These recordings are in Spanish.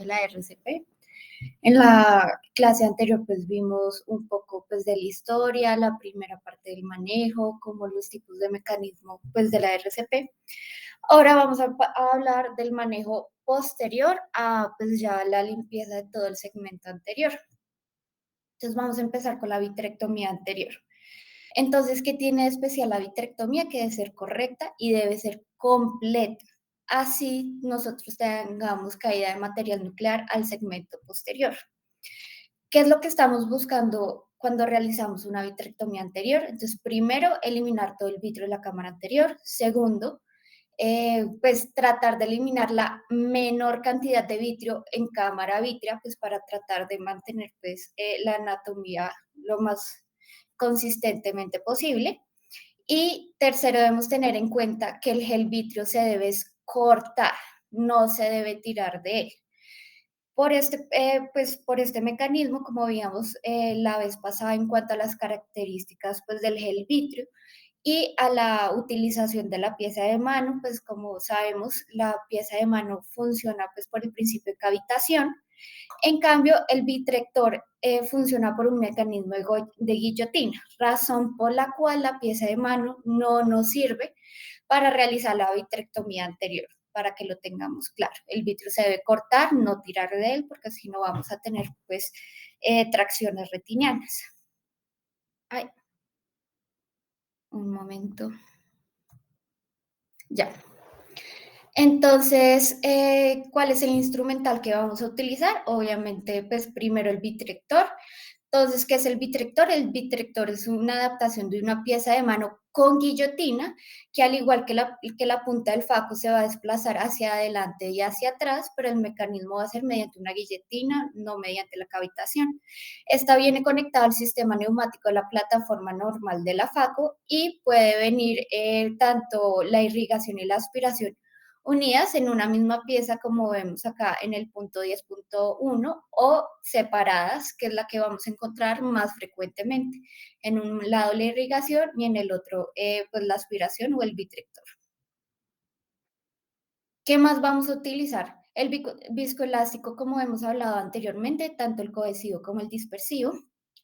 la RCP. En la clase anterior, pues vimos un poco pues de la historia, la primera parte del manejo, como los tipos de mecanismo pues de la RCP. Ahora vamos a hablar del manejo posterior a pues ya la limpieza de todo el segmento anterior. Entonces vamos a empezar con la vitrectomía anterior. Entonces, ¿qué tiene de especial la vitrectomía? Que debe ser correcta y debe ser completa. Así nosotros tengamos caída de material nuclear al segmento posterior. ¿Qué es lo que estamos buscando cuando realizamos una vitrectomía anterior? Entonces, primero, eliminar todo el vitrio de la cámara anterior. Segundo, pues tratar de eliminar la menor cantidad de vitrio en cámara vítrea, pues para tratar de mantener pues la anatomía lo más consistentemente posible. Y tercero, debemos tener en cuenta que el gel vitrio se debe cortar, no se debe tirar de él. Pues por este mecanismo, como veíamos la vez pasada en cuanto a las características pues, del gel vitrio y a la utilización de la pieza de mano, pues como sabemos, la pieza de mano funciona pues por el principio de cavitación. En cambio, el vitrector funciona por un mecanismo de guillotina, razón por la cual la pieza de mano no nos sirve para realizar la vitrectomía anterior, para que lo tengamos claro. El vitrio se debe cortar, no tirar de él, porque si no vamos a tener pues tracciones retinianas. Ay, un momento. Ya. Entonces, ¿cuál es el instrumental que vamos a utilizar? Obviamente, pues primero el vitrector. Entonces, ¿qué es el vitrector? El vitrector es una adaptación de una pieza de mano con guillotina, que al igual que la punta del faco se va a desplazar hacia adelante y hacia atrás, pero el mecanismo va a ser mediante una guillotina, no mediante la cavitación. Esta viene conectada al sistema neumático de la plataforma normal de la faco y puede venir tanto la irrigación y la aspiración unidas en una misma pieza, como vemos acá en el punto 10.1, o separadas, que es la que vamos a encontrar más frecuentemente. En un lado la irrigación y en el otro pues la aspiración o el vitrector. ¿Qué más vamos a utilizar? El viscoelástico, como hemos hablado anteriormente, tanto el cohesivo como el dispersivo.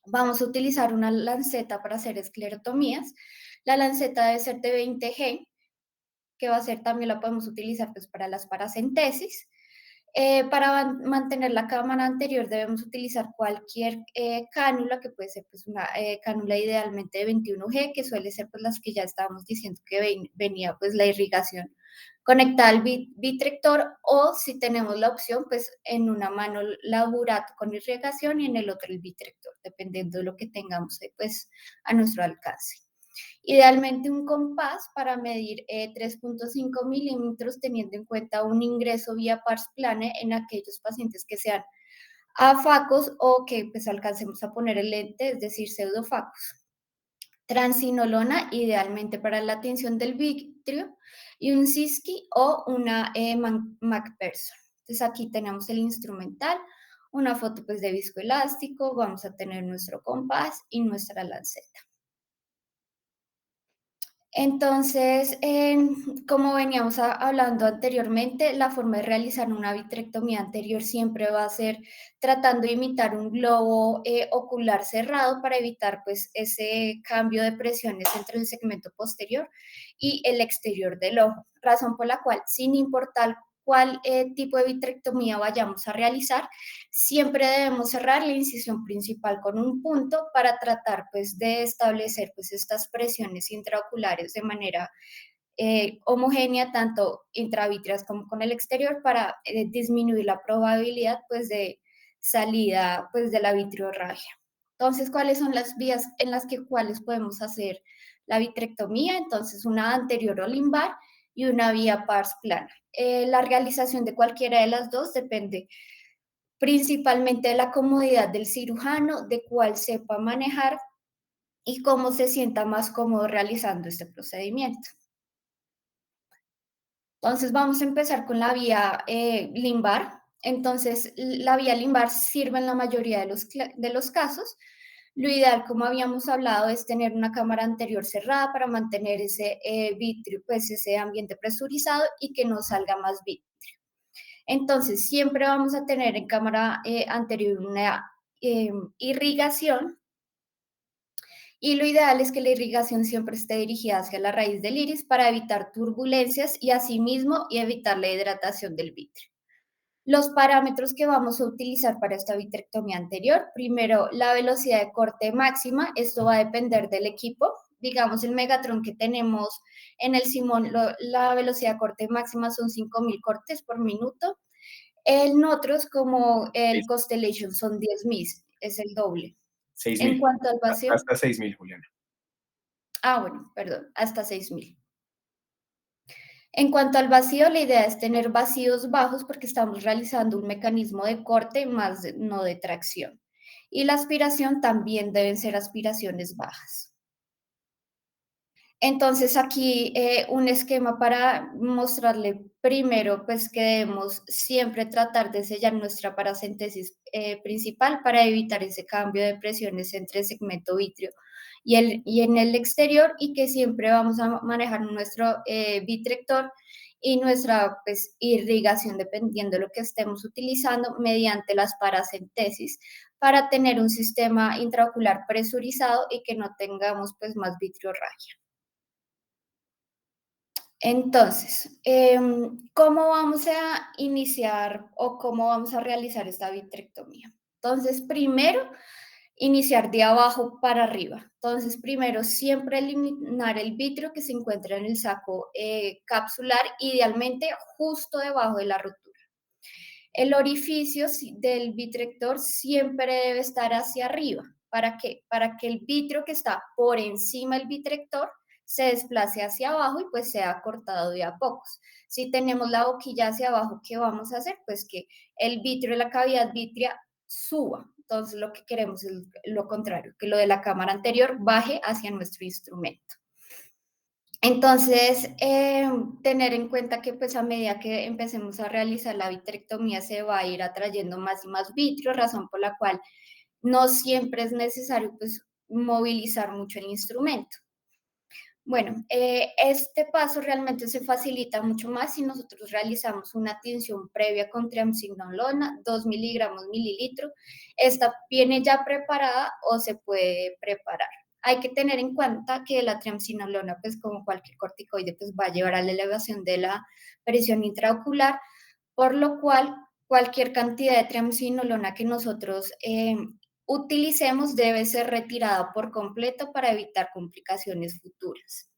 Vamos a utilizar una lanceta para hacer esclerotomías. La lanceta debe ser de 20G, que va a ser también la podemos utilizar pues, para las paracentesis. Para mantener la cámara anterior debemos utilizar cualquier cánula, que puede ser pues, una cánula idealmente de 21G, que suele ser pues, las que ya estábamos diciendo que venía pues, la irrigación conectada al vitrector, o si tenemos la opción, pues en una mano la burato con irrigación y en el otro el vitrector, dependiendo de lo que tengamos pues, a nuestro alcance. Idealmente un compás para medir 3.5 milímetros, teniendo en cuenta un ingreso vía pars plane en aquellos pacientes que sean afacos o que pues alcancemos a poner el lente, es decir, pseudofacos. Transinolona, idealmente para la tinción del vitrio, y un Siski o una McPherson. Entonces aquí tenemos el instrumental, una foto pues de viscoelástico, vamos a tener nuestro compás y nuestra lanceta. Entonces, como veníamos hablando anteriormente, la forma de realizar una vitrectomía anterior siempre va a ser tratando de imitar un globo ocular cerrado para evitar pues, ese cambio de presiones entre el segmento posterior y el exterior del ojo, razón por la cual, sin importar cuál tipo de vitrectomía vayamos a realizar, siempre debemos cerrar la incisión principal con un punto para tratar pues, de establecer pues, estas presiones intraoculares de manera homogénea, tanto intravítreas como con el exterior, para disminuir la probabilidad pues, de salida pues, de la vitreorragia. Entonces, ¿cuáles son las vías en las cuales podemos hacer la vitrectomía? Entonces, una anterior o limbar y una vía pars plana. La realización de cualquiera de las dos depende principalmente de la comodidad del cirujano, de cuál sepa manejar y cómo se sienta más cómodo realizando este procedimiento. Entonces vamos a empezar con la vía limbar. Entonces la vía limbar sirve en la mayoría de los casos. Lo ideal, como habíamos hablado, es tener una cámara anterior cerrada para mantener ese vitrio, pues ese ambiente presurizado y que no salga más vitrio. Entonces, siempre vamos a tener en cámara anterior una irrigación y lo ideal es que la irrigación siempre esté dirigida hacia la raíz del iris para evitar turbulencias y asimismo y evitar la hidratación del vitrio. Los parámetros que vamos a utilizar para esta vitrectomía anterior, primero la velocidad de corte máxima, esto va a depender del equipo. Digamos, el Megatron que tenemos en el Simón, la velocidad de corte máxima son 5.000 cortes por minuto. El Notros, como el Seis- Constellation, son 10.000, es el doble. En 6.000. cuanto al vacío, Hasta 6.000, Juliana. bueno, perdón, hasta 6.000. En cuanto al vacío, la idea es tener vacíos bajos porque estamos realizando un mecanismo de corte más no de tracción. Y la aspiración también deben ser aspiraciones bajas. Entonces aquí un esquema para mostrarle primero, pues que debemos siempre tratar de sellar nuestra paracentesis principal para evitar ese cambio de presiones entre el segmento vítreo y en el exterior y que siempre vamos a manejar nuestro vitrector y nuestra pues, irrigación dependiendo de lo que estemos utilizando mediante las paracentesis para tener un sistema intraocular presurizado y que no tengamos pues más vitrio raya. Entonces, ¿cómo vamos a iniciar o cómo vamos a realizar esta vitrectomía? Entonces, primero, iniciar de abajo para arriba. Entonces, primero, siempre eliminar el vitrio que se encuentra en el saco capsular, idealmente justo debajo de la rotura. El orificio del vitrector siempre debe estar hacia arriba. ¿Para qué? Para que el vitrio que está por encima del vitrector se desplace hacia abajo y pues sea cortado de a pocos. Si tenemos la boquilla hacia abajo, ¿qué vamos a hacer? Pues que el vitrio, la cavidad vitrea suba. Entonces lo que queremos es lo contrario, que lo de la cámara anterior baje hacia nuestro instrumento. Entonces, tener en cuenta que pues a medida que empecemos a realizar la vitrectomía se va a ir atrayendo más y más vitrio, razón por la cual no siempre es necesario pues movilizar mucho el instrumento. Bueno, este paso realmente se facilita mucho más si nosotros realizamos una tinción previa con triamcinolona, 2 miligramos mililitro. Esta viene ya preparada o se puede preparar. Hay que tener en cuenta que la triamcinolona, pues como cualquier corticoide, pues va a llevar a la elevación de la presión intraocular, por lo cual cualquier cantidad de triamcinolona que nosotros utilicemos debe ser retirada por completo para evitar complicaciones futuras.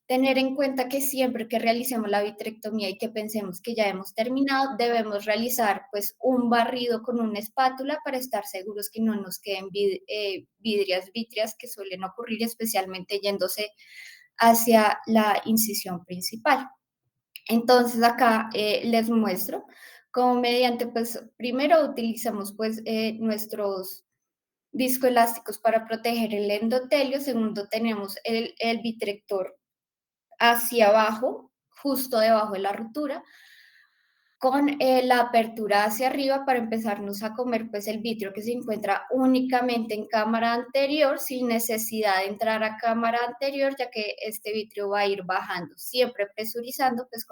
Tener en cuenta que siempre que realicemos la vitrectomía y que pensemos que ya hemos terminado, debemos realizar pues un barrido con una espátula para estar seguros que no nos queden vidrias vítreas que suelen ocurrir especialmente yéndose hacia la incisión principal. Entonces acá les muestro cómo mediante pues primero utilizamos pues nuestros viscoelásticos para proteger el endotelio, segundo tenemos el vitrector hacia abajo, justo debajo de la rotura, con la apertura hacia arriba para empezarnos a comer pues el vitrio que se encuentra únicamente en cámara anterior sin necesidad de entrar a cámara anterior ya que este vitrio va a ir bajando, siempre presurizando pues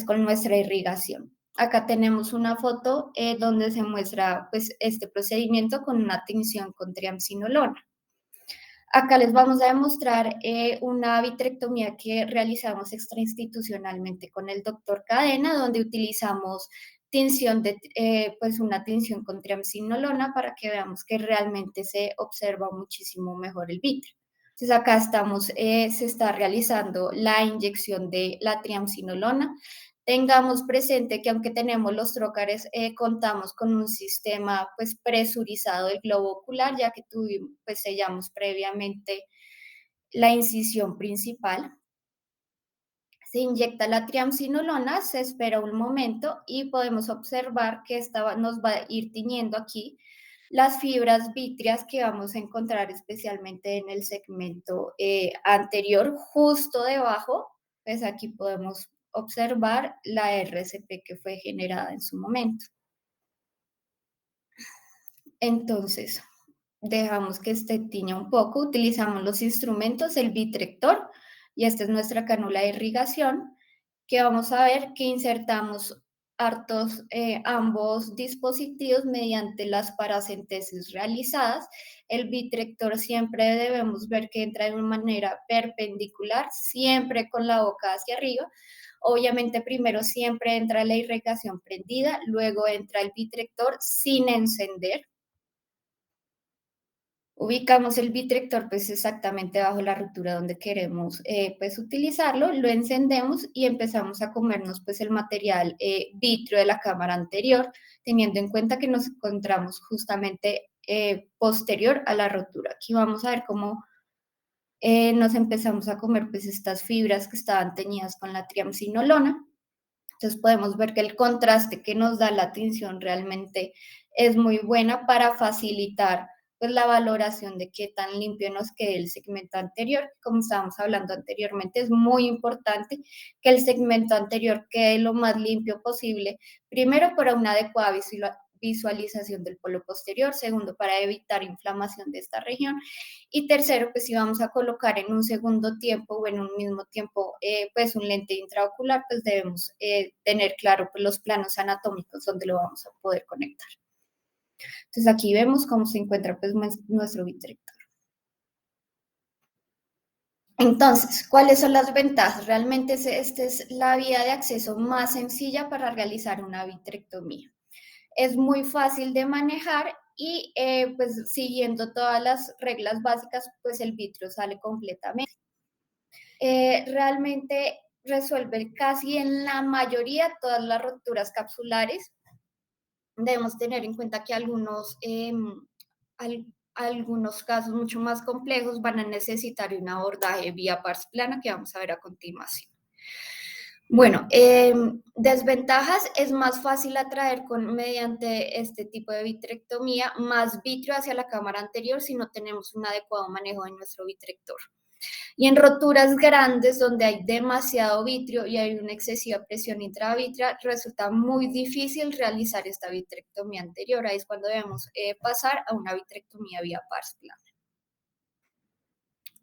con nuestra irrigación. Acá tenemos una foto donde se muestra pues este procedimiento con una tinción con triamcinolona. Acá les vamos a demostrar una vitrectomía que realizamos extrainstitucionalmente con el doctor Cadena, donde utilizamos pues una tinción con triamcinolona para que veamos que realmente se observa muchísimo mejor el vitrio. Entonces acá se está realizando la inyección de la triamcinolona. Tengamos presente que aunque tenemos los trócares, contamos con un sistema pues presurizado del globo ocular, ya que pues sellamos previamente la incisión principal. Se inyecta la triamcinolona, se espera un momento y podemos observar que nos va a ir tiñendo aquí las fibras vítreas que vamos a encontrar especialmente en el segmento anterior, justo debajo, pues aquí podemos observar la RCP que fue generada en su momento. Entonces, dejamos que este tiña un poco, utilizamos los instrumentos, el vitrector, y esta es nuestra cánula de irrigación, que vamos a ver que insertamos ambos dispositivos mediante las paracentesis realizadas. El vitrector siempre debemos ver que entra de una manera perpendicular, siempre con la boca hacia arriba. Obviamente primero siempre entra la irrigación prendida, luego entra el vitrector sin encender. Ubicamos el vitrector pues exactamente bajo la ruptura donde queremos pues utilizarlo, lo encendemos y empezamos a comernos pues el material vitrio de la cámara anterior, teniendo en cuenta que nos encontramos justamente posterior a la rotura. Aquí vamos a ver cómo nos empezamos a comer pues estas fibras que estaban teñidas con la triamcinolona. Entonces podemos ver que el contraste que nos da la tinción realmente es muy buena para facilitar pues la valoración de qué tan limpio nos quede el segmento anterior. Como estábamos hablando anteriormente, es muy importante que el segmento anterior quede lo más limpio posible, primero para una adecuada visualización del polo posterior, segundo para evitar inflamación de esta región y tercero, pues si vamos a colocar en un segundo tiempo o en un mismo tiempo pues un lente intraocular, pues debemos tener claro pues, los planos anatómicos donde lo vamos a poder conectar. Entonces aquí vemos cómo se encuentra pues nuestro vitrector. Entonces, ¿cuáles son las ventajas? Realmente esta es la vía de acceso más sencilla para realizar una vitrectomía. Es muy fácil de manejar y pues siguiendo todas las reglas básicas, pues el vitrio sale completamente. Realmente resuelve casi en la mayoría todas las rupturas capsulares. Debemos tener en cuenta que algunos casos mucho más complejos van a necesitar un abordaje vía pars plana que vamos a ver a continuación. Bueno, desventajas es más fácil atraer mediante este tipo de vitrectomía más vitrio hacia la cámara anterior si no tenemos un adecuado manejo de nuestro vitrector. Y en roturas grandes donde hay demasiado vitrio y hay una excesiva presión intravítrea, resulta muy difícil realizar esta vitrectomía anterior. Ahí es cuando debemos pasar a una vitrectomía vía pars plana.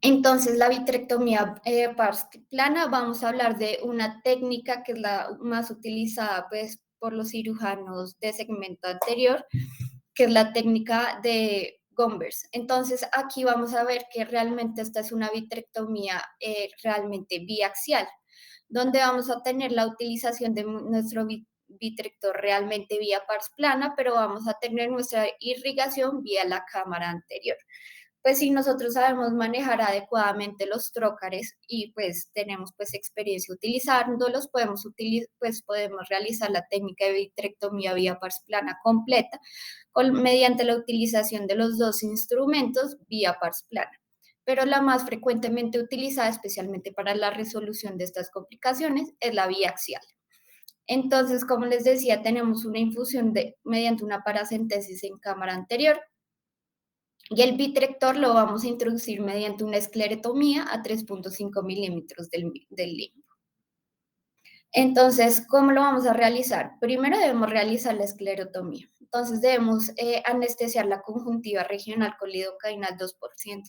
Entonces, la vitrectomía pars plana, vamos a hablar de una técnica que es la más utilizada pues, por los cirujanos de segmento anterior, que es la técnica de Gombers. Entonces, aquí vamos a ver que realmente esta es una vitrectomía realmente biaxial, donde vamos a tener la utilización de nuestro vitrector realmente vía pars plana, pero vamos a tener nuestra irrigación vía la cámara anterior. Pues si nosotros sabemos manejar adecuadamente los trócares y pues tenemos pues experiencia utilizándolos, pues podemos realizar la técnica de vitrectomía vía pars plana completa mediante la utilización de los dos instrumentos vía pars plana. Pero la más frecuentemente utilizada, especialmente para la resolución de estas complicaciones, es la vía axial. Entonces, como les decía, tenemos una infusión mediante una paracentesis en cámara anterior, y el vitrector lo vamos a introducir mediante una esclerotomía a 3.5 milímetros del limbo. Entonces, ¿cómo lo vamos a realizar? Primero debemos realizar la esclerotomía. Entonces, debemos anestesiar la conjuntiva regional con lidocaína al 2%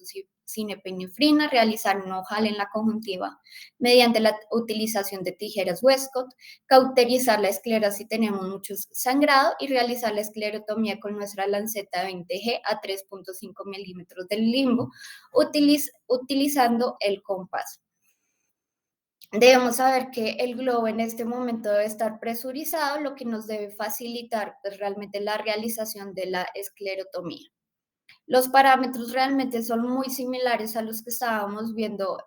sin epinefrina, realizar un ojal en la conjuntiva mediante la utilización de tijeras Westcott, cauterizar la esclera si tenemos mucho sangrado y realizar la esclerotomía con nuestra lanceta 20G a 3.5 milímetros del limbo, utilizando el compás. Debemos saber que el globo en este momento debe estar presurizado, lo que nos debe facilitar pues, realmente la realización de la esclerotomía. Los parámetros realmente son muy similares a los que estábamos viendo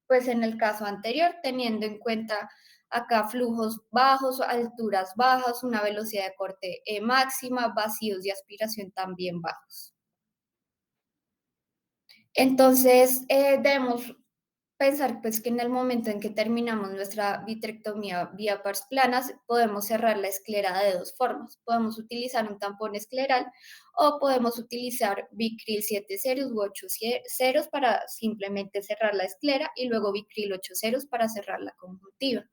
pues en el caso anterior, teniendo en cuenta acá flujos bajos, alturas bajas, una velocidad de corte máxima, vacíos de aspiración también bajos. Entonces, debemos pensar pues que en el momento en que terminamos nuestra vitrectomía vía pars planas, podemos cerrar la esclera de dos formas. Podemos utilizar un tampón escleral o podemos utilizar Vicryl 7 ceros u 8 ceros para simplemente cerrar la esclera y luego Vicryl 8 ceros para cerrar la conjuntiva.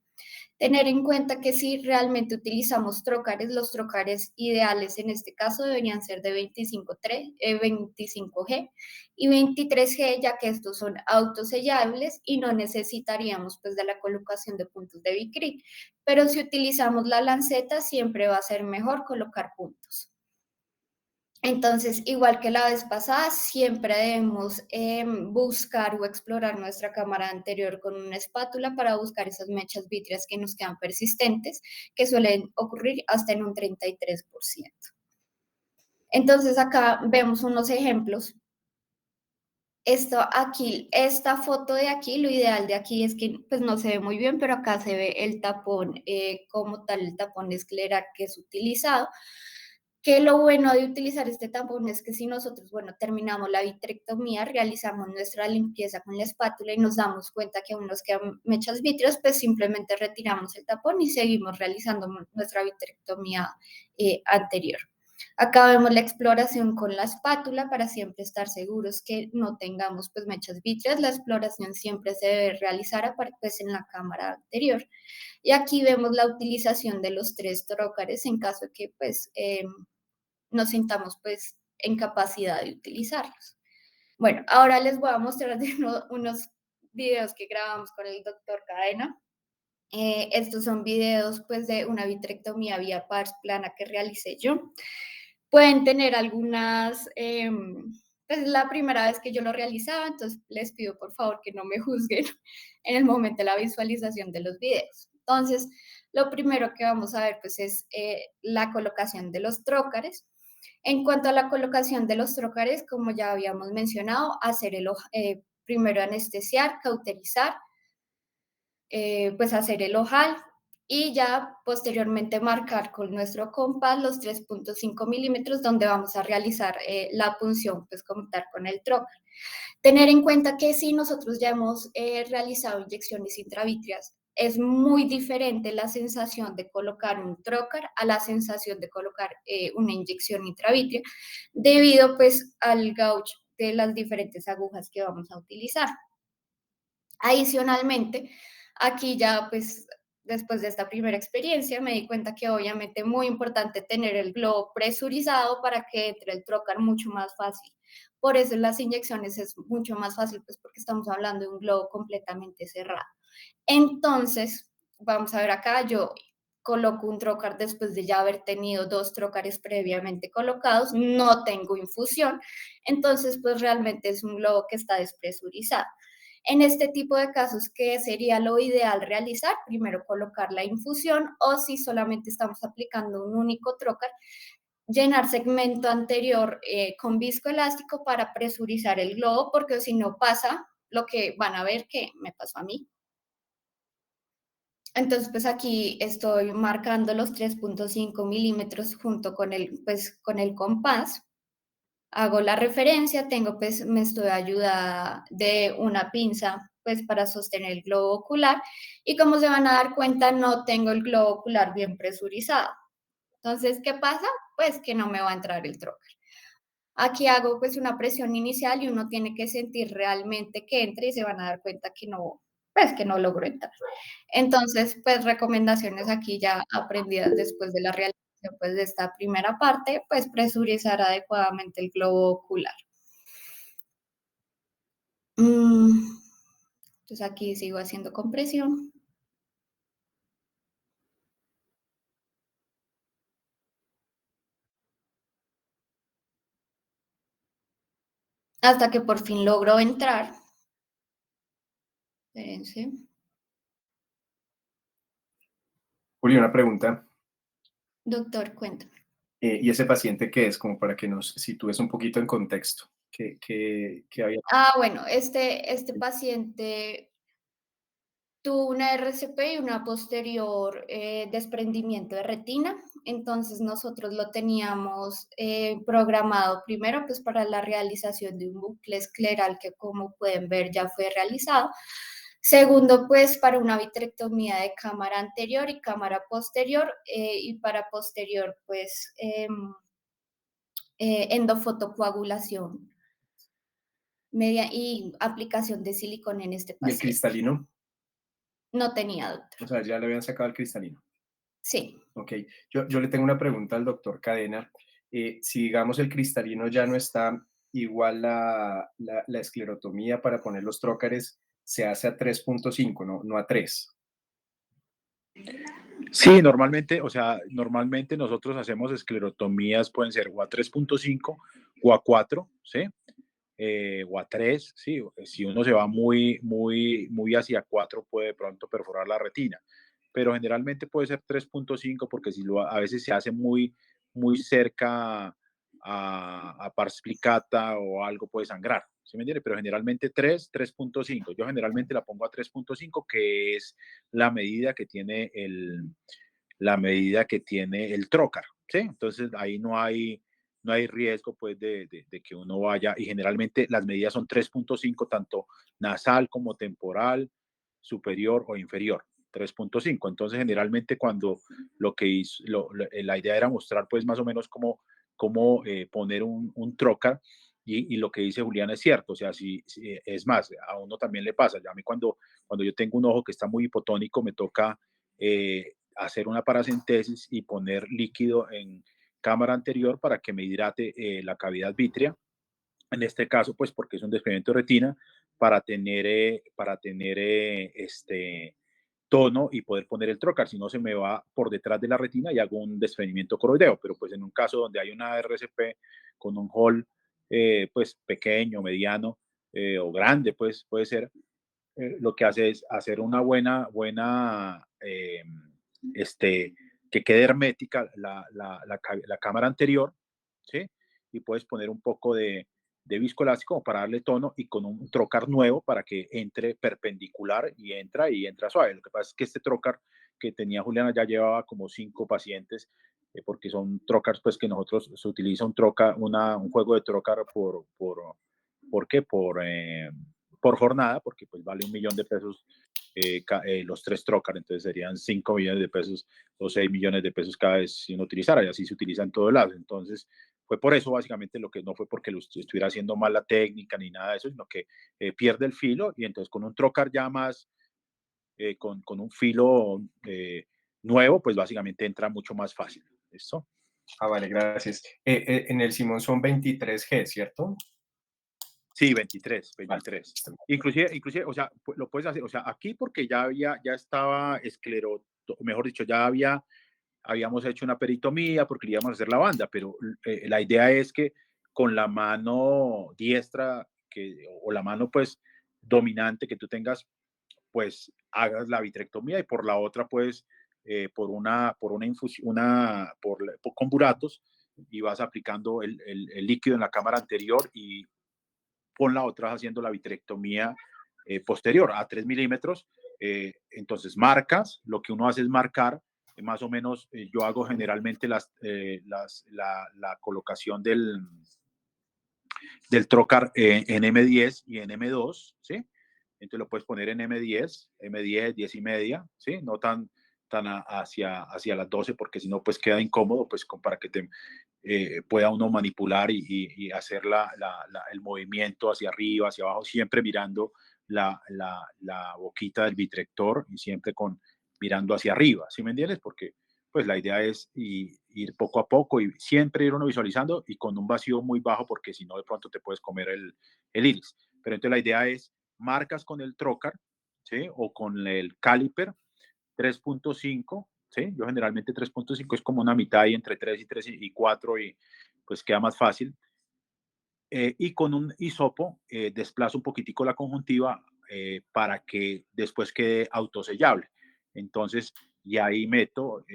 Tener en cuenta que si realmente utilizamos trócares, los trócares ideales en este caso deberían ser de 25G y 23G, ya que estos son autosellables y no necesitaríamos pues de la colocación de puntos de Vicryl. Pero si utilizamos la lanceta, siempre va a ser mejor colocar puntos. Entonces, igual que la vez pasada, siempre debemos buscar o explorar nuestra cámara anterior con una espátula para buscar esas mechas vítreas que nos quedan persistentes, que suelen ocurrir hasta en un 33%. Entonces, acá vemos unos ejemplos. Esto aquí, esta foto de aquí, lo ideal de aquí es que pues no se ve muy bien, pero acá se ve el tapón como tal, el tapón escleral que es utilizado. Que lo bueno de utilizar este tampón es que si nosotros, bueno, terminamos la vitrectomía, realizamos nuestra limpieza con la espátula y nos damos cuenta que aún nos quedan mechas vítreas, pues simplemente retiramos el tapón y seguimos realizando nuestra vitrectomía anterior. Acá vemos la exploración con la espátula para siempre estar seguros que no tengamos pues mechas vítreas. La exploración siempre se debe realizar pues, en la cámara anterior. Y aquí vemos la utilización de los 3 trócares en caso de que pues nos sintamos pues en capacidad de utilizarlos. Bueno, ahora les voy a mostrar unos videos que grabamos con el doctor Cadena. Estos son videos pues de una vitrectomía vía pars plana que realicé yo. Pueden tener algunas, pues es la primera vez que yo lo realizaba, entonces les pido por favor que no me juzguen en el momento de la visualización de los videos. Entonces, lo primero que vamos a ver pues es la colocación de los trócares. En cuanto a la colocación de los trócares, como ya habíamos mencionado, primero anestesiar, cauterizar, pues hacer el ojal y ya posteriormente marcar con nuestro compás los 3.5 milímetros donde vamos a realizar la punción, pues como tal con el trócar. Tener en cuenta que si nosotros ya hemos realizado inyecciones intravítreas, es muy diferente la sensación de colocar un trócar a la sensación de colocar una inyección intravítrea, debido pues al gauge de las diferentes agujas que vamos a utilizar. Adicionalmente, aquí ya pues después de esta primera experiencia me di cuenta que obviamente es muy importante tener el globo presurizado para que entre el trócar mucho más fácil. Por eso en las inyecciones es mucho más fácil, pues porque estamos hablando de un globo completamente cerrado. Entonces, vamos a ver acá, yo coloco un trócar después de ya haber tenido 2 trócares previamente colocados, no tengo infusión, entonces pues realmente es un globo que está despresurizado. En este tipo de casos, ¿qué sería lo ideal realizar? Primero colocar la infusión o si solamente estamos aplicando un único trócar, llenar segmento anterior con viscoelástico para presurizar el globo, porque si no pasa lo que van a ver que me pasó a mí. Entonces, pues aquí estoy marcando los 3.5 milímetros junto con pues, con el compás. Hago la referencia, tengo pues, me estoy ayudada de una pinza pues para sostener el globo ocular y como se van a dar cuenta no tengo el globo ocular bien presurizado. Entonces, ¿qué pasa? Pues que no me va a entrar el trócar. Aquí hago pues una presión inicial y uno tiene que sentir realmente que entre y se van a dar cuenta que no, pues que no logro entrar. Entonces, pues recomendaciones aquí ya aprendidas después de la realización pues de esta primera parte, pues presurizar adecuadamente el globo ocular. Entonces aquí sigo haciendo compresión. Hasta que por fin logro entrar. Espérense. Juli, una pregunta. Doctor, cuéntame. ¿Y ese paciente qué es? Como para que nos sitúes un poquito en contexto. ¿Qué había? Bueno, este paciente tuvo una RCP y una posterior desprendimiento de retina, entonces nosotros lo teníamos programado primero pues para la realización de un bucle escleral que como pueden ver ya fue realizado. Segundo, pues para una vitrectomía de cámara anterior y cámara posterior y para posterior pues endofotocoagulación media y aplicación de silicona en este ¿Y el paciente. cristalino? No tenía, doctor. O sea, ya le habían sacado el cristalino. Sí. Ok, yo le tengo una pregunta al doctor Cadena. Si digamos el cristalino ya no está, igual la esclerotomía para poner los trócares se hace a 3,5, no a 3. Sí, normalmente, o sea, normalmente nosotros hacemos esclerotomías, pueden ser o a 3.5 o a 4, ¿sí? O a 3, sí. Si uno se va muy hacia 4, puede de pronto perforar la retina. Pero generalmente puede ser 3.5 porque si a veces se hace muy cerca a pars plicata o algo puede sangrar, ¿sí me entiende? Pero generalmente 3.5. Yo generalmente la pongo a 3.5, que es la medida que tiene el trocar, ¿sí? Entonces ahí no hay riesgo pues de que uno vaya, y generalmente las medidas son 3.5, tanto nasal como temporal, superior o inferior. 3.5. Entonces, generalmente cuando lo que hizo, la idea era mostrar pues más o menos cómo poner un trocar, y lo que dice Julián es cierto. O sea, si es más, a uno también le pasa. Ya a mí cuando yo tengo un ojo que está muy hipotónico, me toca hacer una paracentesis y poner líquido en cámara anterior para que me hidrate la cavidad vítrea. En este caso, pues porque es un desprendimiento de retina, para tener tono y poder poner el trocar. Si no, se me va por detrás de la retina y hago un desprendimiento coroideo. Pero pues en un caso donde hay una RCP con un hall pues pequeño, mediano o grande, pues puede ser, lo que hace es hacer una buena que quede hermética la cámara anterior, ¿sí? Y puedes poner un poco de viscoelástico para darle tono, y con un trocar nuevo para que entre perpendicular y entra suave. Lo que pasa es que este trocar que tenía Juliana ya llevaba como 5 pacientes, porque son trocars pues que nosotros se utiliza un juego de trocar ¿por qué? Por jornada, porque pues vale $1.000.000 los 3 trocar, entonces serían $5 millones o $6 millones cada vez si uno utilizara, y así se utiliza en todo lado. Entonces, fue por eso básicamente, lo que no fue porque lo estuviera haciendo mal la técnica ni nada de eso, sino que pierde el filo, y entonces con un trocar ya más, con un filo nuevo, pues básicamente entra mucho más fácil. ¿Listo? Ah, vale, gracias. En el Simón son 23G, ¿cierto? Sí, 23, Vale, 23. listo. Inclusive, o sea, lo puedes hacer, o sea, aquí porque ya estaba mejor dicho, habíamos hecho una peritomía porque le íbamos a hacer la banda, pero la idea es que con la mano diestra, o la mano pues dominante que tú tengas, pues hagas la vitrectomía, y por la otra pues por una infusión, con buratos, y vas aplicando el líquido en la cámara anterior, y con la otra haciendo la vitrectomía posterior a 3 milímetros. Entonces marcas, lo que uno hace es marcar, más o menos. Yo hago generalmente la colocación del trocar en M10 y en M2, ¿sí? Entonces lo puedes poner en M10, M10, 10 y media, ¿sí? No tan hacia las 12, porque si no, pues queda incómodo, pues para que pueda uno manipular y hacer el movimiento hacia arriba, hacia abajo, siempre mirando la boquita del vitrector, y siempre mirando hacia arriba, ¿sí me entiendes? Porque pues la idea es ir poco a poco, y siempre ir uno visualizando y con un vacío muy bajo, porque si no de pronto te puedes comer el iris. Pero entonces la idea es marcas con el trocar, ¿sí? O con el caliper 3.5, ¿sí? Yo generalmente 3.5 es como una mitad, y entre 3 y 4, y pues queda más fácil. Y con un hisopo desplazo un poquitico la conjuntiva para que después quede autosellable. Entonces, y ahí meto,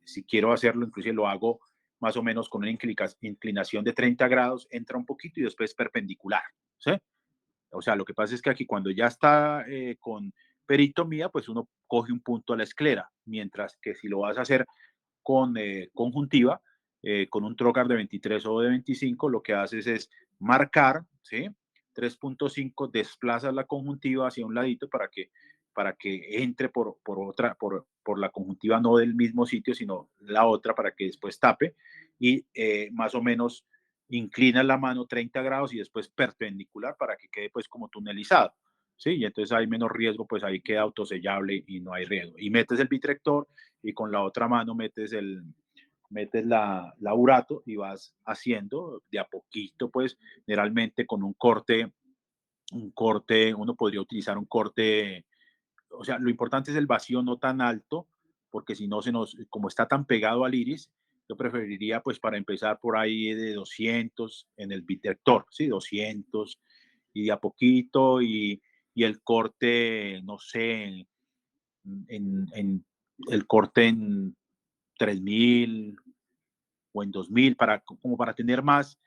si quiero hacerlo, inclusive lo hago más o menos con una inclinación de 30 grados, entra un poquito y después perpendicular, ¿sí? O sea, lo que pasa es que aquí, cuando ya está con peritomía, pues uno coge un punto a la esclera, mientras que si lo vas a hacer con conjuntiva, con un trocar de 23 o de 25, lo que haces es marcar, ¿sí? 3.5, desplazas la conjuntiva hacia un ladito para que entre por la conjuntiva, no del mismo sitio, sino la otra, para que después tape, y más o menos inclinas la mano 30 grados y después perpendicular para que quede pues como tunelizado, ¿sí? Y entonces hay menos riesgo, pues ahí queda autosellable y no hay riesgo. Y metes el vitrector y con la otra mano metes la urato y vas haciendo de a poquito, pues generalmente con uno podría utilizar un corte, o sea, lo importante es el vacío no tan alto, porque si no como está tan pegado al iris, yo preferiría pues para empezar por ahí de 200 en el vitrector, ¿sí? 200 y de a poquito y el corte, no sé, en el corte en 3000 o en 2000 como para tener más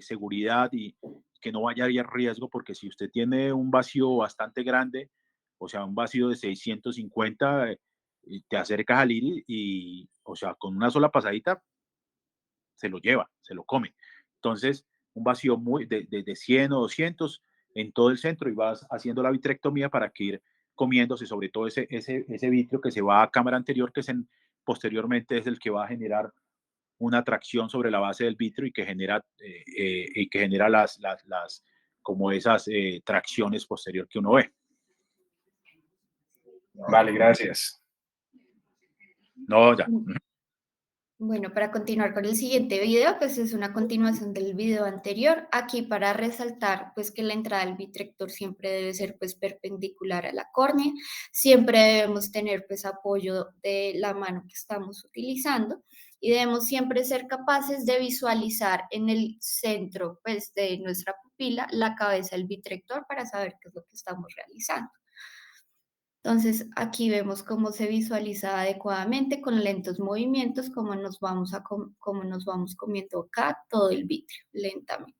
seguridad y que no vaya a haber riesgo, porque si usted tiene un vacío bastante grande, o sea, un vacío de 650, te acercas al iris y, o sea, con una sola pasadita se lo lleva, se lo come. Entonces, un vacío de 100 o 200 en todo el centro y vas haciendo la vitrectomía para que ir comiéndose sobre todo ese vitrio que se va a cámara anterior, posteriormente es el que va a generar una tracción sobre la base del vitrio y que genera como esas tracciones posterior que uno ve. Vale, gracias. No, ya. Bueno, para continuar con el siguiente video, pues es una continuación del video anterior. Aquí para resaltar, pues que la entrada del vitrector siempre debe ser pues perpendicular a la córnea. Siempre debemos tener pues apoyo de la mano que estamos utilizando y debemos siempre ser capaces de visualizar en el centro pues de nuestra pupila la cabeza del vitrector para saber qué es lo que estamos realizando. Entonces, aquí vemos cómo se visualiza adecuadamente con lentos movimientos, cómo nos vamos comiendo acá todo el vitrio lentamente.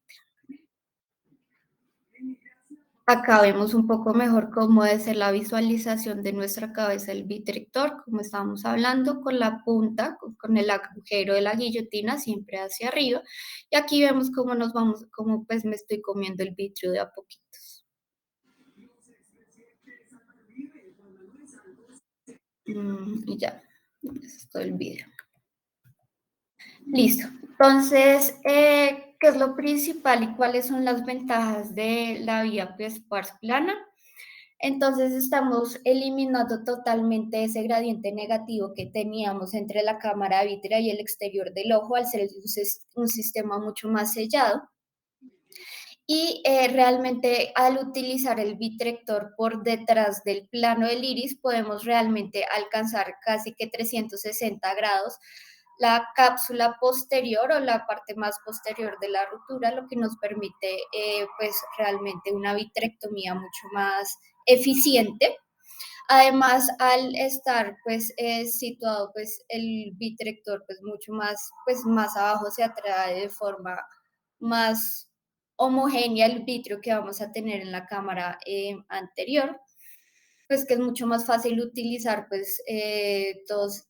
Acá vemos un poco mejor cómo debe ser la visualización de nuestra cabeza del vitrector, como estábamos hablando, con la punta, con el agujero de la guillotina siempre hacia arriba. Y aquí vemos cómo pues me estoy comiendo el vitrio de a poquitos. Y ya, eso es todo el video. Listo. Entonces, ¿qué es lo principal y cuáles son las ventajas de la vía P-Sparse plana? Entonces, estamos eliminando totalmente ese gradiente negativo que teníamos entre la cámara vítrea y el exterior del ojo al ser un sistema mucho más sellado. Y realmente al utilizar el vitrector por detrás del plano del iris, podemos realmente alcanzar casi que 360 grados la cápsula posterior o la parte más posterior de la rotura, lo que nos permite pues realmente una vitrectomía mucho más eficiente. Además, al estar pues situado pues el vitrector pues más abajo se atrae de forma más homogénea el vitrio que vamos a tener en la cámara anterior, pues que es mucho más fácil utilizar todos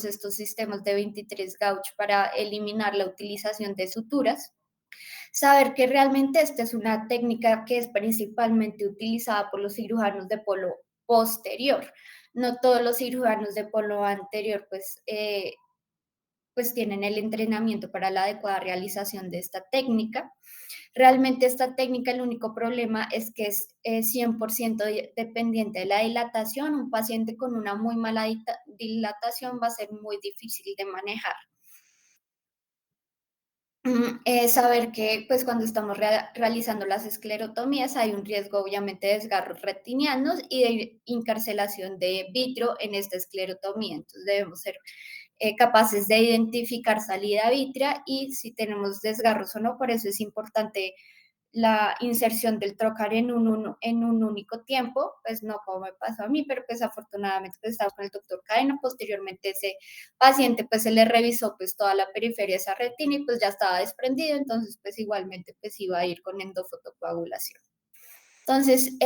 estos sistemas de 23 gauge para eliminar la utilización de suturas. Saber que realmente esta es una técnica que es principalmente utilizada por los cirujanos de polo posterior. No todos los cirujanos de polo anterior pues tienen el entrenamiento para la adecuada realización de esta técnica. Realmente esta técnica, el único problema es que es 100% dependiente de la dilatación. Un paciente con una muy mala dilatación va a ser muy difícil de manejar. Saber que pues cuando estamos realizando las esclerotomías hay un riesgo obviamente de desgarros retinianos y de encarcelación de vitrio en esta esclerotomía. Entonces debemos ser capaces de identificar salida vítrea y si tenemos desgarros o no. Por eso es importante la inserción del trocar en un único tiempo, pues no como me pasó a mí, pero pues afortunadamente pues estaba con el doctor Cadena. Posteriormente ese paciente pues se le revisó pues toda la periferia de esa retina y pues ya estaba desprendido, entonces pues igualmente pues iba a ir con endofotocoagulación. Entonces,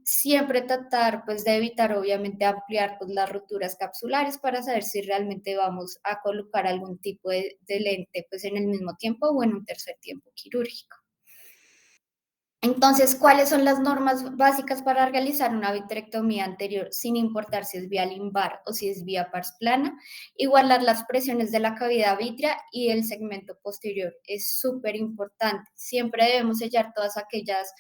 siempre tratar pues de evitar obviamente ampliar pues las roturas capsulares para saber si realmente vamos a colocar algún tipo de lente pues en el mismo tiempo o en un tercer tiempo quirúrgico. Entonces, ¿cuáles son las normas básicas para realizar una vitrectomía anterior, sin importar si es vía limbar o si es vía pars plana? Igualar las presiones de la cavidad vítrea y el segmento posterior. Es súper importante. Siempre debemos sellar todas aquellas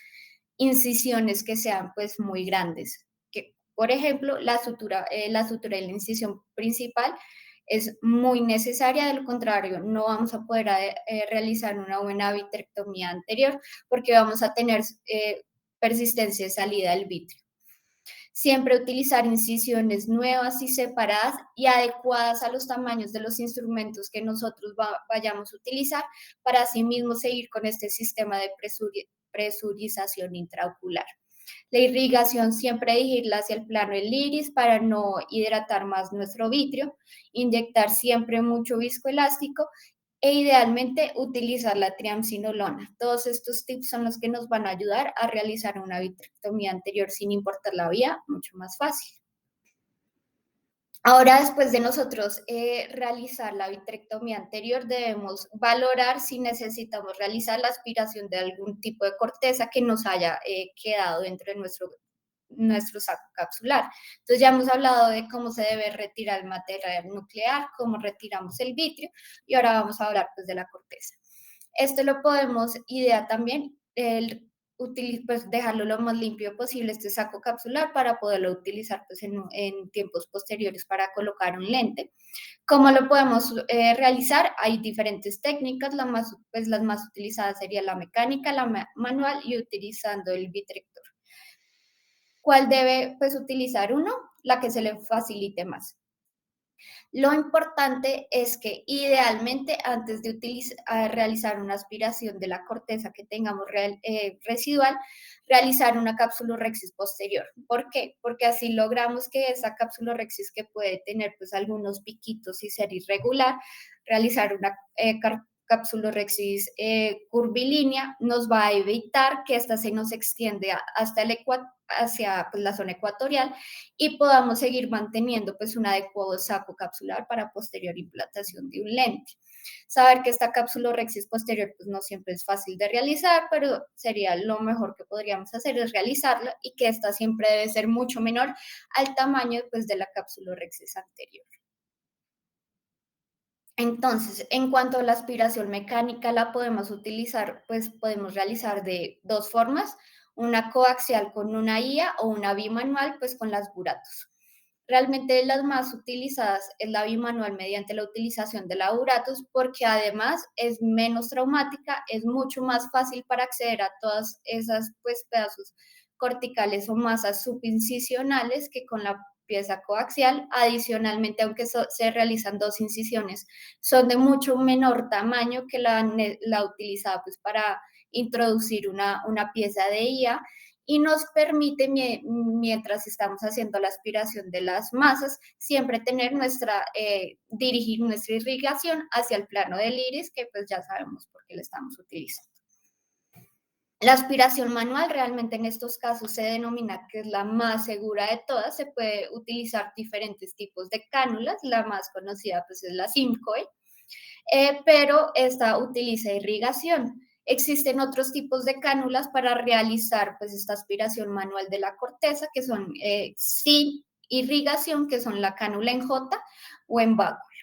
incisiones que sean pues muy grandes. Que, por ejemplo, la sutura de la incisión principal es muy necesaria, de lo contrario no vamos a poder realizar una buena vitrectomía anterior porque vamos a tener persistencia de salida del vitrio. Siempre utilizar incisiones nuevas y separadas y adecuadas a los tamaños de los instrumentos que nosotros vayamos a utilizar para asimismo seguir con este sistema de presurización intraocular. La irrigación siempre dirigirla hacia el plano del iris para no hidratar más nuestro vitrio, inyectar siempre mucho viscoelástico e idealmente utilizar la triamcinolona. Todos estos tips son los que nos van a ayudar a realizar una vitrectomía anterior sin importar la vía, mucho más fácil. Ahora, después de nosotros realizar la vitrectomía anterior, debemos valorar si necesitamos realizar la aspiración de algún tipo de corteza que nos haya quedado dentro de nuestro saco capsular. Entonces ya hemos hablado de cómo se debe retirar el material nuclear, cómo retiramos el vitrio, y ahora vamos a hablar pues de la corteza. Esto lo podemos idear también, pues dejarlo lo más limpio posible este saco capsular para poderlo utilizar pues en tiempos posteriores para colocar un lente. ¿Cómo lo podemos realizar? Hay diferentes técnicas, las más utilizadas sería la mecánica, la manual y utilizando el vitrector. ¿Cuál debe pues utilizar uno? La que se le facilite más. Lo importante es que idealmente antes de realizar una aspiración de la corteza que tengamos residual, realizar una capsulorhexis posterior. ¿Por qué? Porque así logramos que esa capsulorhexis que puede tener pues algunos piquitos y ser irregular, realizar una capsulorhexis curvilínea nos va a evitar que esta se nos extienda hasta hacia pues, la zona ecuatorial y podamos seguir manteniendo pues un adecuado saco capsular para posterior implantación de un lente. Saber que esta capsulorhexis posterior pues no siempre es fácil de realizar, pero sería lo mejor que podríamos hacer es realizarla y que esta siempre debe ser mucho menor al tamaño pues de la capsulorhexis anterior. Entonces, en cuanto a la aspiración mecánica, la podemos utilizar, pues podemos realizar de dos formas, una coaxial con una IA o una bimanual, pues con las buratos. Realmente las más utilizadas es la bimanual mediante la utilización de la buratos porque además es menos traumática, es mucho más fácil para acceder a todas esas pues pedazos corticales o masas subincisionales que con la pieza coaxial. Adicionalmente, aunque se realizan dos incisiones, son de mucho menor tamaño que la utilizada pues, para introducir una pieza de IA y nos permite, mientras estamos haciendo la aspiración de las masas, siempre tener dirigir nuestra irrigación hacia el plano del iris, que pues ya sabemos por qué la estamos utilizando. La aspiración manual realmente en estos casos se denomina que es la más segura de todas. Se puede utilizar diferentes tipos de cánulas. La más conocida pues es la Simcoe, pero esta utiliza irrigación. Existen otros tipos de cánulas para realizar pues esta aspiración manual de la corteza que son sin irrigación, que son la cánula en J o en báculo.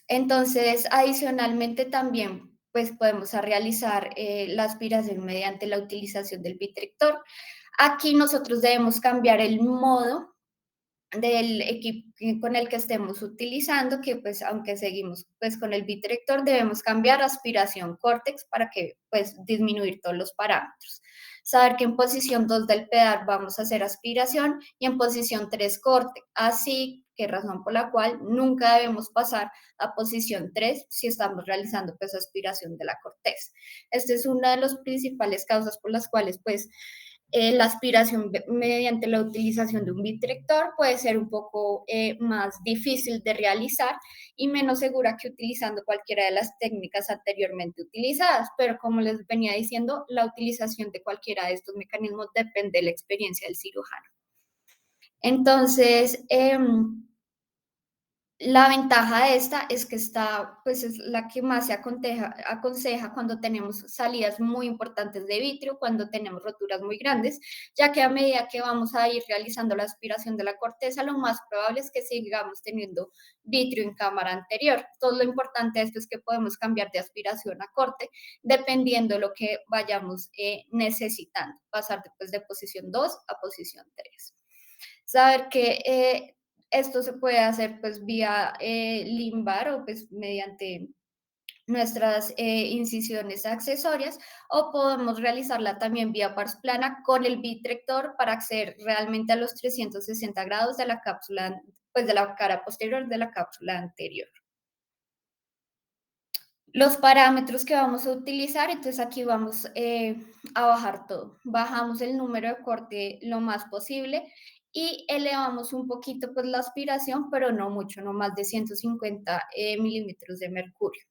Entonces, adicionalmente también pues podemos realizar la aspiración mediante la utilización del vitrector. Aquí nosotros debemos cambiar el modo del equipo con el que estemos utilizando, que pues aunque seguimos pues con el vitrector, debemos cambiar aspiración córtex para que pues disminuir todos los parámetros. Saber que en posición 2 del pedal vamos a hacer aspiración y en posición 3 córtex. Así que razón por la cual nunca debemos pasar a posición 3 si estamos realizando pues aspiración de la corteza. Esta es una de las principales causas por las cuales pues la aspiración mediante la utilización de un vitrector puede ser un poco más difícil de realizar y menos segura que utilizando cualquiera de las técnicas anteriormente utilizadas, pero como les venía diciendo, la utilización de cualquiera de estos mecanismos depende de la experiencia del cirujano. Entonces, La ventaja de esta es que está, pues es la que más se aconseja cuando tenemos salidas muy importantes de vitrio, cuando tenemos roturas muy grandes, ya que a medida que vamos a ir realizando la aspiración de la corteza, lo más probable es que sigamos teniendo vitrio en cámara anterior. Todo lo importante de esto es que podemos cambiar de aspiración a corte dependiendo de lo que vayamos necesitando, pasar después de posición 2 a posición 3. Saber que esto se puede hacer pues vía limbar o pues mediante nuestras incisiones accesorias o podemos realizarla también vía pars plana con el vitrector para acceder realmente a los 360 grados de la cápsula, pues de la cara posterior de la cápsula anterior. Los parámetros que vamos a utilizar, entonces aquí vamos a bajar todo. Bajamos el número de corte lo más posible y elevamos un poquito pues la aspiración, pero no mucho, no más de 150 milímetros de mercurio.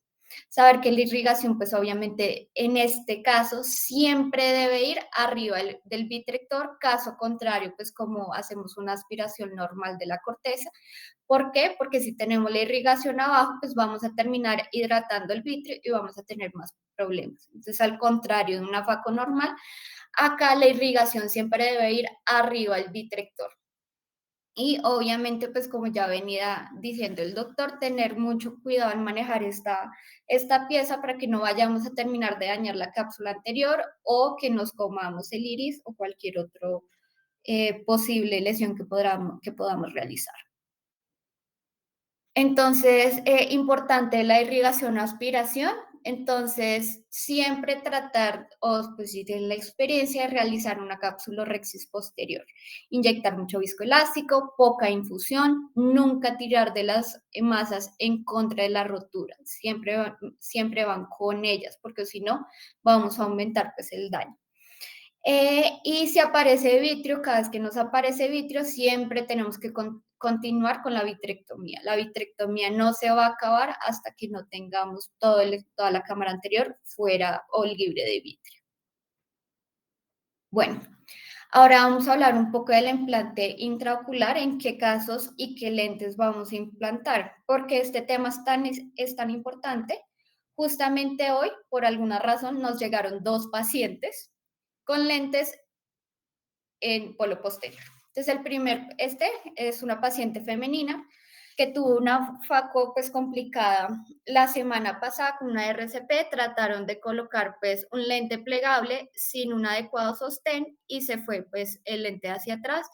Saber que la irrigación, pues obviamente en este caso siempre debe ir arriba del vitrector, caso contrario, pues como hacemos una aspiración normal de la corteza. ¿Por qué? Porque si tenemos la irrigación abajo, pues vamos a terminar hidratando el vitrio y vamos a tener más problemas. Entonces, al contrario de una faco normal, acá la irrigación siempre debe ir arriba al vitrector. Y obviamente, pues como ya venía diciendo el doctor, tener mucho cuidado en manejar esta pieza para que no vayamos a terminar de dañar la cápsula anterior o que nos comamos el iris o cualquier otro posible lesión que podamos realizar. Entonces, importante la irrigación o aspiración. Entonces, siempre tratar, o pues si tienen la experiencia, de realizar una cápsulorhexis posterior. Inyectar mucho viscoelástico, poca infusión, nunca tirar de las masas en contra de la rotura. Siempre van con ellas, porque si no, vamos a aumentar pues el daño. Y si aparece vitrio, cada vez que nos aparece vitrio, siempre tenemos que continuar con la vitrectomía. La vitrectomía no se va a acabar hasta que no tengamos toda la cámara anterior fuera o libre de vitrio. Bueno, ahora vamos a hablar un poco del implante intraocular, en qué casos y qué lentes vamos a implantar, porque este tema es tan importante. Justamente hoy, por alguna razón, nos llegaron 2 pacientes con lentes en polo posterior. Entonces, este es una paciente femenina que tuvo una faco pues complicada la semana pasada con una RCP, trataron de colocar pues un lente plegable sin un adecuado sostén y se fue pues el lente hacia atrás.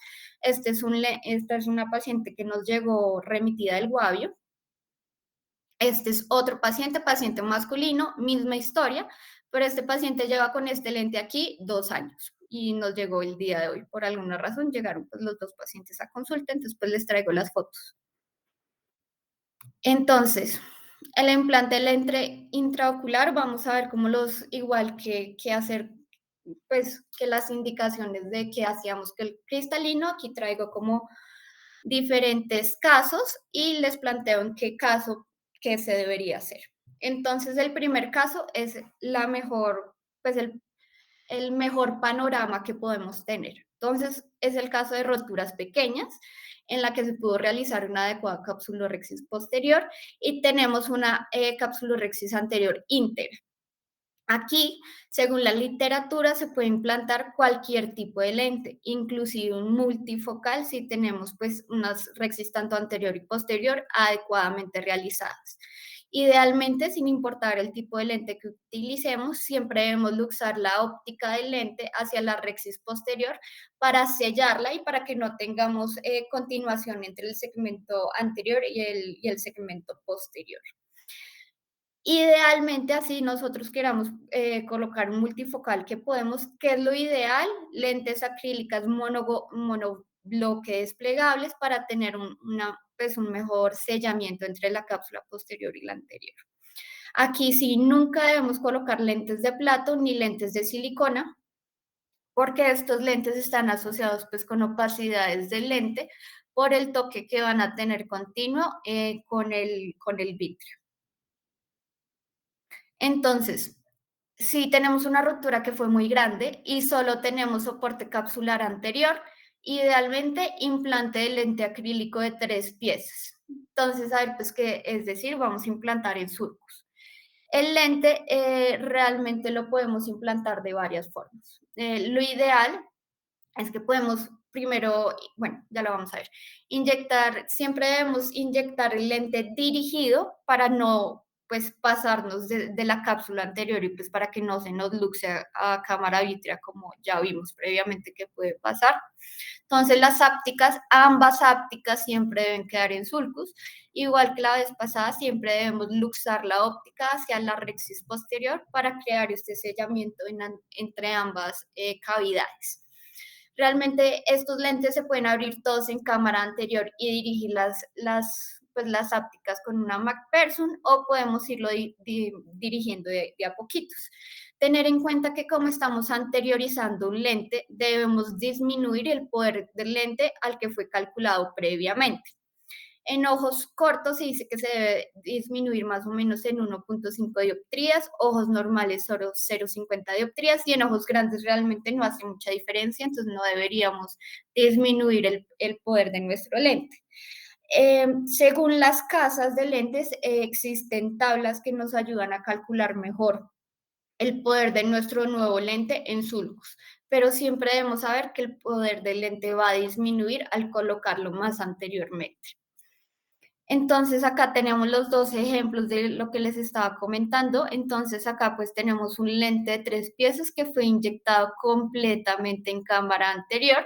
Esta es una paciente que nos llegó remitida del Guavio. Este es otro paciente masculino, misma historia, pero este paciente lleva con este lente aquí 2 años y nos llegó el día de hoy. Por alguna razón llegaron pues, los 2 pacientes a consulta, entonces pues les traigo las fotos. Entonces, el implante lente intraocular, vamos a ver cómo igual que hacer, pues que las indicaciones de que hacíamos que el cristalino, aquí traigo como diferentes casos y les planteo en qué caso que se debería hacer. Entonces, el primer caso es pues el mejor panorama que podemos tener. Entonces, es el caso de roturas pequeñas en la que se pudo realizar una adecuada cápsulorhexis posterior y tenemos una cápsulorhexis anterior íntegra. Aquí, según la literatura, se puede implantar cualquier tipo de lente, inclusive un multifocal si tenemos pues unas rexis tanto anterior y posterior adecuadamente realizadas. Idealmente, sin importar el tipo de lente que utilicemos, siempre debemos luxar la óptica del lente hacia la rexis posterior para sellarla y para que no tengamos continuación entre el segmento anterior y el segmento posterior. Idealmente, así nosotros queramos colocar un multifocal que podemos, ¿qué es lo ideal? Lentes acrílicas monobloque desplegables para tener pues un mejor sellamiento entre la cápsula posterior y la anterior. Aquí sí, nunca debemos colocar lentes de plato ni lentes de silicona, porque estos lentes están asociados pues con opacidades del lente por el toque que van a tener continuo con el vitrio. Entonces, si tenemos una ruptura que fue muy grande y solo tenemos soporte capsular anterior, idealmente implante de lente acrílico de 3 piezas. Entonces, a ver, pues, ¿qué es decir? Vamos a implantar en surcos. El lente realmente lo podemos implantar de varias formas. Lo ideal es que podemos primero, bueno, ya lo vamos a ver, siempre debemos inyectar el lente dirigido para no pues pasarnos de la cápsula anterior y pues para que no se nos luxe a cámara vítrea como ya vimos previamente que puede pasar. Entonces las ápticas, ambas ápticas siempre deben quedar en sulcus, igual que la vez pasada siempre debemos luxar la óptica hacia la rexis posterior para crear este sellamiento entre ambas cavidades. Realmente estos lentes se pueden abrir todos en cámara anterior y dirigir las ápticas con una MacPherson o podemos irlo dirigiendo de a poquitos. Tener en cuenta que como estamos anteriorizando un lente, debemos disminuir el poder del lente al que fue calculado previamente. En ojos cortos se dice que se debe disminuir más o menos en 1.5 dioptrías, ojos normales solo 0.50 dioptrías y en ojos grandes realmente no hace mucha diferencia, entonces no deberíamos disminuir el poder de nuestro lente. Según las casas de lentes, existen tablas que nos ayudan a calcular mejor el poder de nuestro nuevo lente en sulcos, pero siempre debemos saber que el poder del lente va a disminuir al colocarlo más anteriormente. Entonces acá tenemos los dos ejemplos de lo que les estaba comentando. Entonces acá pues tenemos un lente de 3 piezas que fue inyectado completamente en cámara anterior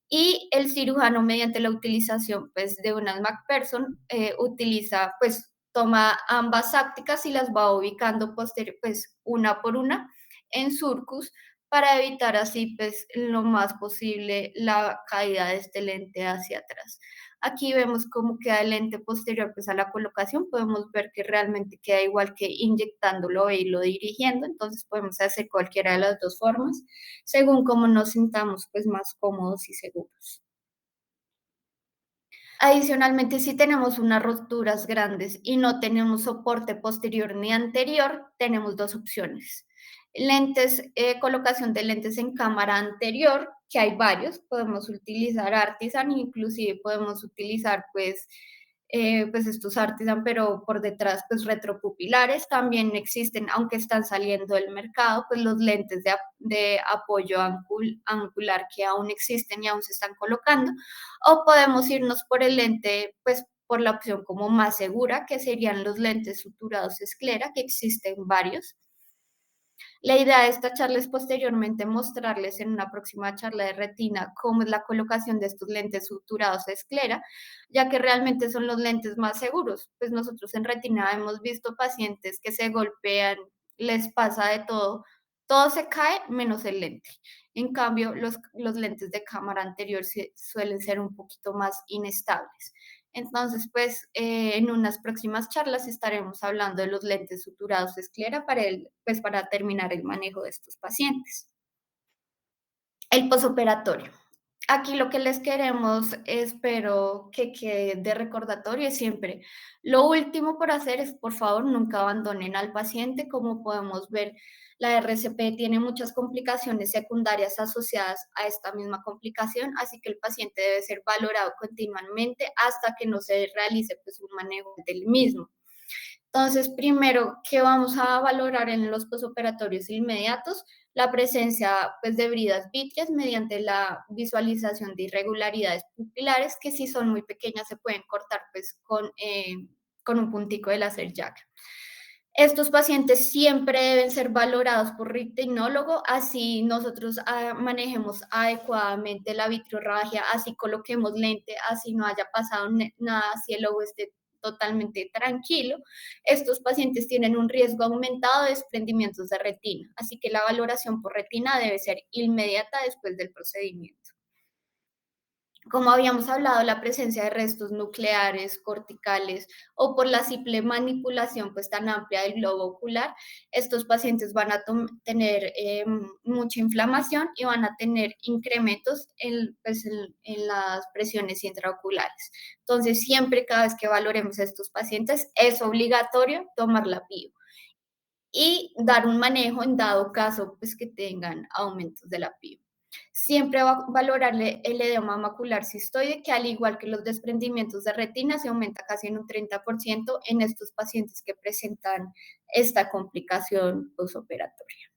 y el cirujano mediante la utilización pues de unas MacPherson utiliza pues toma ambas ápticas y las va ubicando pues una por una en surcus para evitar así pues lo más posible la caída de este lente hacia atrás. Aquí vemos cómo queda el lente posterior pues a la colocación, podemos ver que realmente queda igual que inyectándolo e irlo dirigiendo, entonces podemos hacer cualquiera de las dos formas, según cómo nos sintamos pues más cómodos y seguros. Adicionalmente, si tenemos unas roturas grandes y no tenemos soporte posterior ni anterior, tenemos dos opciones. Colocación de lentes en cámara anterior, que hay varios, podemos utilizar Artisan, inclusive podemos utilizar pues estos Artisan, pero por detrás pues retropupilares también existen, aunque están saliendo del mercado, pues los lentes de apoyo angular que aún existen y aún se están colocando, o podemos irnos por el lente, pues por la opción como más segura, que serían los lentes suturados esclera, que existen varios. La idea de esta charla es posteriormente mostrarles en una próxima charla de retina cómo es la colocación de estos lentes suturados a esclera, ya que realmente son los lentes más seguros. Pues nosotros en retina hemos visto pacientes que se golpean, les pasa de todo se cae menos el lente. En cambio, los lentes de cámara anterior suelen ser un poquito más inestables. Entonces, pues en unas próximas charlas estaremos hablando de los lentes suturados de esclera pues, para terminar el manejo de estos pacientes. El posoperatorio. Aquí lo que les queremos, espero que quede de recordatorio es siempre, lo último por hacer es, por favor, nunca abandonen al paciente. Como podemos ver, la RCP tiene muchas complicaciones secundarias asociadas a esta misma complicación, así que el paciente debe ser valorado continuamente hasta que no se realice pues, un manejo del mismo. Entonces, primero, ¿qué vamos a valorar en los posoperatorios inmediatos? La presencia pues, de bridas vítreas mediante la visualización de irregularidades pupilares que si son muy pequeñas se pueden cortar pues, con un puntico de láser jack. Estos pacientes siempre deben ser valorados por retinálogo, así nosotros manejemos adecuadamente la vitrorragia, así coloquemos lente, así no haya pasado nada, así el ojo esté totalmente tranquilo. Estos pacientes tienen un riesgo aumentado de desprendimientos de retina, así que la valoración por retina debe ser inmediata después del procedimiento. Como habíamos hablado, la presencia de restos nucleares, corticales o por la simple manipulación pues, tan amplia del globo ocular, estos pacientes van a tener mucha inflamación y van a tener incrementos pues, en las presiones intraoculares. Entonces, siempre, cada vez que valoremos a estos pacientes, es obligatorio tomar la PIO y dar un manejo en dado caso pues, que tengan aumentos de la PIO. Siempre va a valorarle el edema macular cistoide, que al igual que los desprendimientos de retina, se aumenta casi en un 30% en estos pacientes que presentan esta complicación posoperatoria.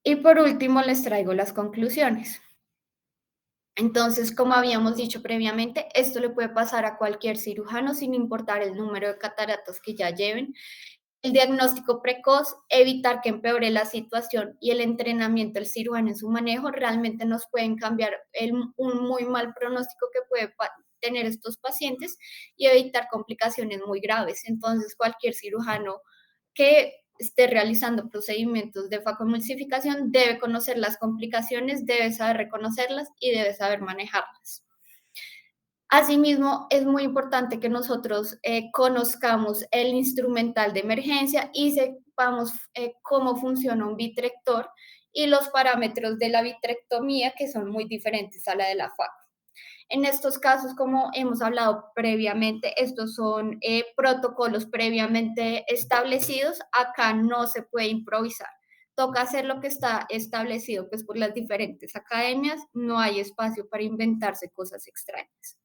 Y por último, les traigo las conclusiones. Entonces, como habíamos dicho previamente, esto le puede pasar a cualquier cirujano sin importar el número de cataratas que ya lleven. El diagnóstico precoz, evitar que empeore la situación y el entrenamiento del cirujano en su manejo realmente nos pueden cambiar un muy mal pronóstico que puede tener estos pacientes y evitar complicaciones muy graves. Entonces, cualquier cirujano que esté realizando procedimientos de facomulsificación debe conocer las complicaciones, debe saber reconocerlas y debe saber manejarlas. Asimismo, es muy importante que nosotros conozcamos el instrumental de emergencia y sepamos cómo funciona un vitrector y los parámetros de la vitrectomía, que son muy diferentes a la de la faco. En estos casos, como hemos hablado previamente, estos son protocolos previamente establecidos. Acá no se puede improvisar. Toca hacer lo que está establecido pues, por las diferentes academias. No hay espacio para inventarse cosas extrañas.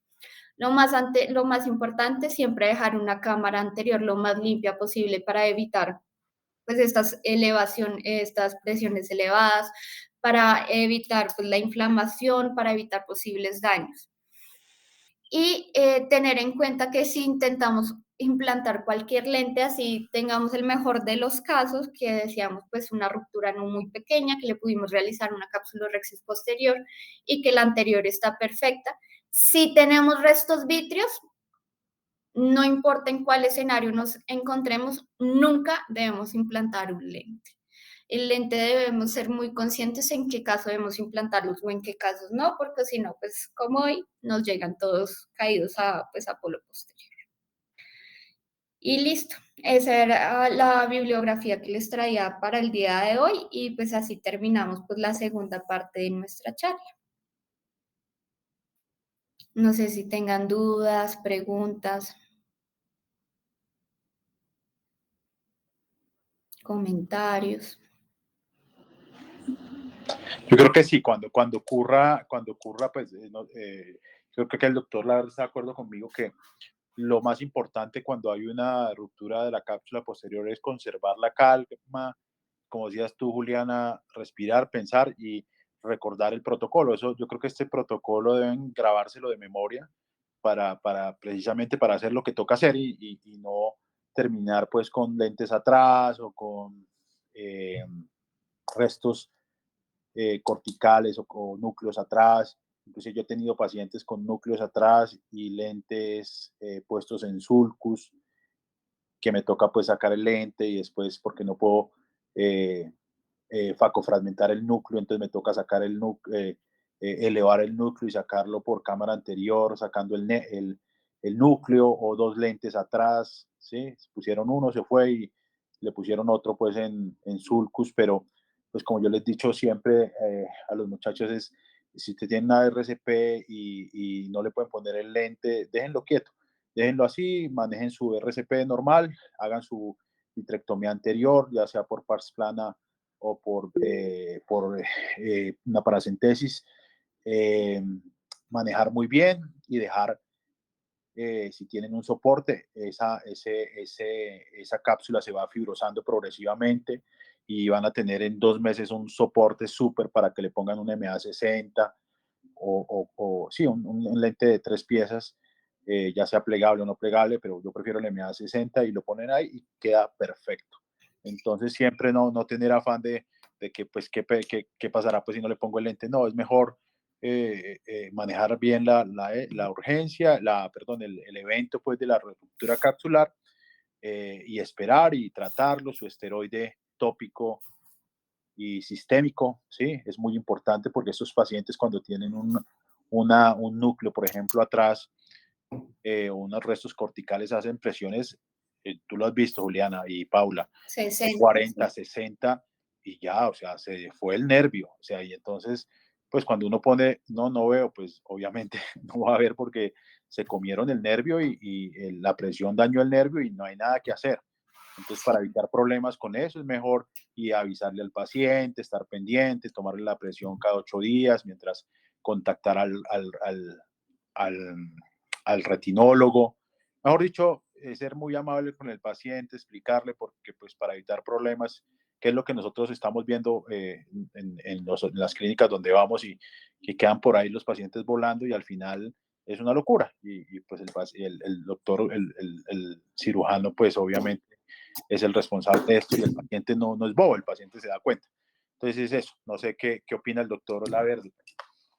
Lo más importante, siempre dejar una cámara anterior lo más limpia posible para evitar pues, estas presiones elevadas, para evitar pues, la inflamación, para evitar posibles daños. Y tener en cuenta que si intentamos implantar cualquier lente, así tengamos el mejor de los casos, que decíamos pues una ruptura no muy pequeña, que le pudimos realizar una cápsula rexis posterior y que la anterior está perfecta. Si tenemos restos vítreos, no importa en cuál escenario nos encontremos, nunca debemos implantar un lente. El lente debemos ser muy conscientes en qué caso debemos implantarlos o en qué casos no, porque si no, pues como hoy, nos llegan todos caídos a polo posterior. Y listo, esa era la bibliografía que les traía para el día de hoy y pues así terminamos pues la segunda parte de nuestra charla. No sé si tengan dudas, preguntas, comentarios. Yo creo que sí, cuando ocurra, pues creo que el doctor Lar está de acuerdo conmigo que lo más importante cuando hay una ruptura de la cápsula posterior es conservar la calma, como decías tú, Juliana, respirar, pensar y recordar el protocolo. Eso, yo creo que este protocolo deben grabárselo de memoria precisamente para hacer lo que toca hacer y no terminar pues con lentes atrás o con eh, restos corticales o núcleos atrás. Incluso yo he tenido pacientes con núcleos atrás y lentes puestos en sulcus, que me toca pues sacar el lente y después porque no puedo eh, facofragmentar el núcleo, entonces me toca sacar el núcleo, elevar el núcleo y sacarlo por cámara anterior, sacando el núcleo o dos lentes atrás, ¿sí? Se pusieron uno, se fue y le pusieron otro pues en sulcus, pero pues como yo les he dicho siempre a los muchachos es, si usted tiene una RCP y no le pueden poner el lente, déjenlo quieto, déjenlo así, manejen su RCP normal, hagan su vitrectomía anterior, ya sea por pars plana o por una paracentesis, manejar muy bien y dejar, si tienen un soporte, esa cápsula se va fibrosando progresivamente y van a tener en 2 meses un soporte súper para que le pongan un MA60 o sí, un lente de 3 piezas, ya sea plegable o no plegable, pero yo prefiero el MA60 y lo ponen ahí y queda perfecto. Entonces siempre no tener afán de que pues qué pasará pues si no le pongo el lente, no, es mejor manejar bien la urgencia, perdón, el evento pues de la ruptura capsular y esperar y tratarlo, su esteroide tópico y sistémico, ¿sí? Es muy importante porque estos pacientes cuando tienen un núcleo, por ejemplo, atrás, unos restos corticales hacen presiones, tú lo has visto, Juliana y Paula, 60, 40, 60, y ya, o sea, se fue el nervio, o sea, y entonces, pues cuando uno pone, no veo, pues obviamente no va a ver porque se comieron el nervio y la presión dañó el nervio y no hay nada que hacer. Entonces, para Sí. evitar problemas con eso es mejor y avisarle al paciente, estar pendiente, tomarle la presión cada 8 días, mientras contactar al, al retinólogo. Mejor dicho, ser muy amable con el paciente, explicarle, porque pues para evitar problemas, que es lo que nosotros estamos viendo en las clínicas donde vamos y que quedan por ahí los pacientes volando y al final es una locura. Y pues el doctor, el cirujano, pues obviamente es el responsable de esto y el paciente no es bobo, el paciente se da cuenta. Entonces es eso. No sé qué opina el doctor Olaverde.